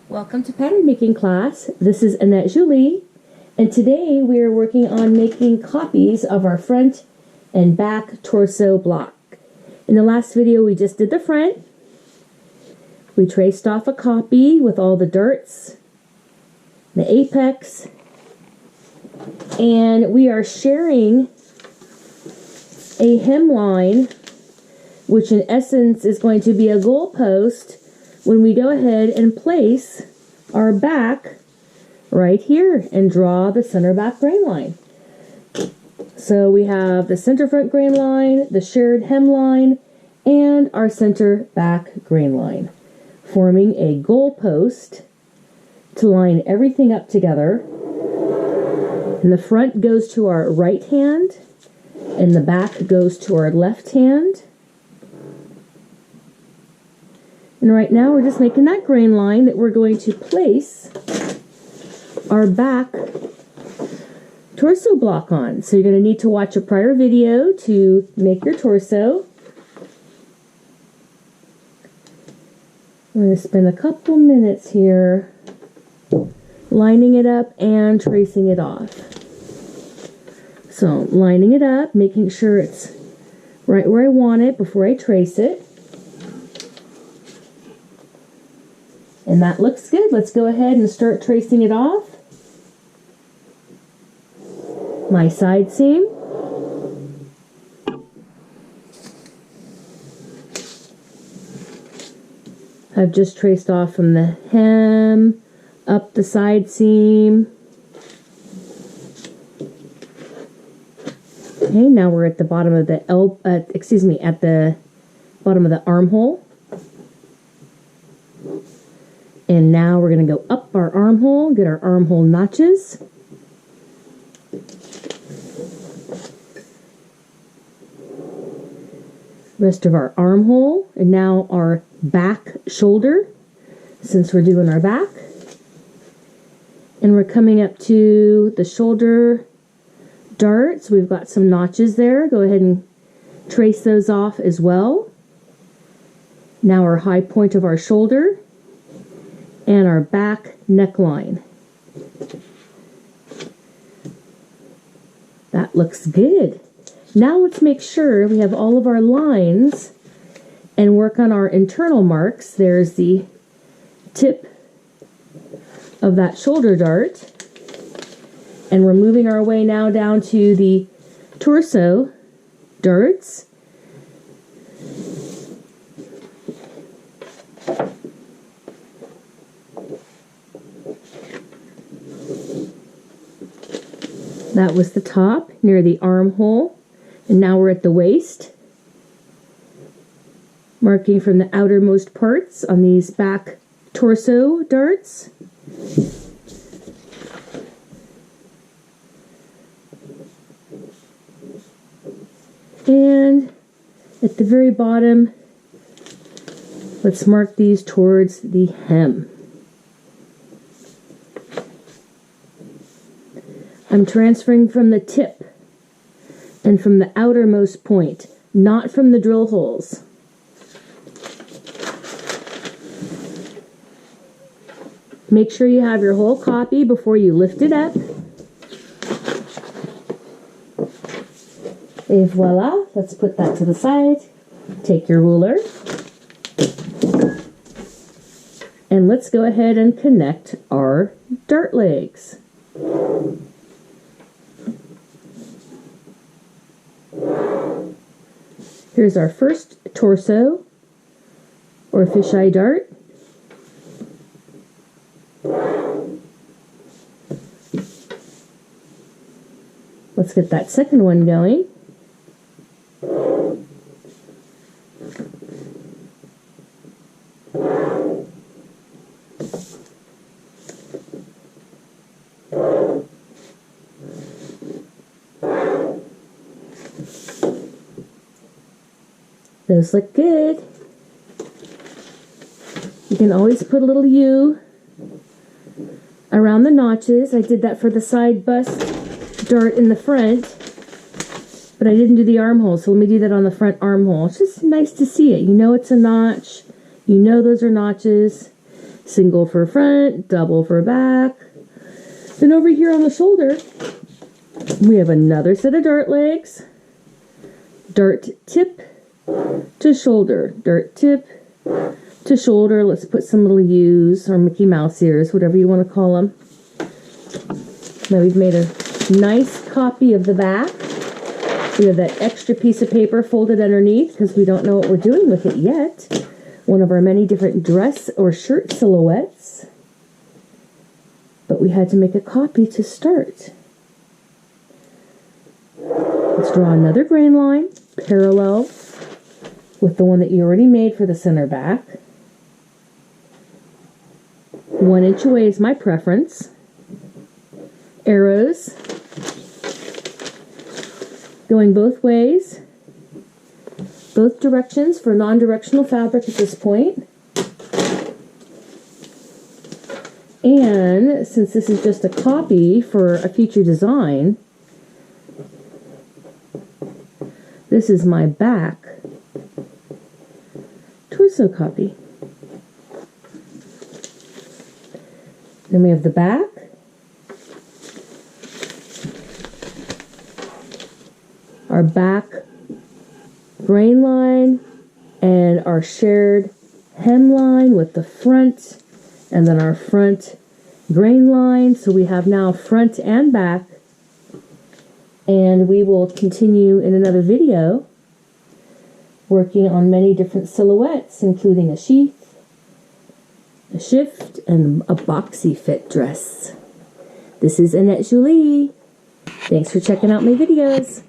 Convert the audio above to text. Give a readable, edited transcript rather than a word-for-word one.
Welcome to pattern making class. This is Annette Julie, and today we are working on making copies of our front and back torso block. In the last video we just did the front. We traced off a copy with all the darts, the apex, and we are sharing a hemline, which in essence is going to be a goalpost when we go ahead and place our back right here and draw the center back grain line. So we have the center front grain line, the shared hemline, and our center back grain line, forming a goalpost to line everything up together. And the front goes to our right hand, and the back goes to our left hand. And right now we're just making that grain line that we're going to place our back torso block on. So you're going to need to watch a prior video to make your torso. I'm going to spend a couple minutes here lining it up and tracing it off. So lining it up, making sure it's right where I want it before I trace it. And that looks good. Let's go ahead and start tracing it off. My side seam. I've just traced off from the hem up the side seam. Okay, now we're at the bottom of the at the bottom of the armhole. And now we're going to go up our armhole, get our armhole notches. Rest of our armhole, and now our back shoulder, since we're doing our back. And we're coming up to the shoulder darts. We've got some notches there. Go ahead and trace those off as well. Now our high point of our shoulder and our back neckline. That looks good. Now let's make sure we have all of our lines and work on our internal marks. There's the tip of that shoulder dart. And we're moving our way now down to the torso darts. That was the top near the armhole, and now we're at the waist, marking from the outermost parts on these back torso darts. And at the very bottom, let's mark these towards the hem. I'm transferring from the tip and from the outermost point, not from the drill holes. Make sure you have your whole copy before you lift it up. Et voila, let's put that to the side. Take your ruler. And let's go ahead and connect our dart legs. Here's our first torso or fisheye dart. Let's get that second one going. Those look good. You can always put a little U around the notches. I did that for the side bust dart in the front, but I didn't do the armhole, so let me do that on the front armhole. It's just nice to see it. You know it's a notch. You know those are notches. Single for front, double for back. Then over here on the shoulder, we have another set of dart legs. Dart tip to shoulder. Dart tip to shoulder. Let's put some little U's or Mickey Mouse ears, whatever you want to call them. Now we've made a nice copy of the back. We have that extra piece of paper folded underneath because we don't know what we're doing with it yet. One of our many different dress or shirt silhouettes. But we had to make a copy to start. Let's draw another grain line parallel with the one that you already made for the center back. 1 inch away is my preference. Arrows going both ways, both directions for non-directional fabric at this point. And since this is just a copy for a future design, this is my back torso copy. Then we have the back. Our back grain line and our shared hemline with the front, and then our front grain line. So we have now front and back, and we will continue in another video working on many different silhouettes, including a sheath, a shift, and a boxy fit dress. This is Annette Julie. Thanks for checking out my videos.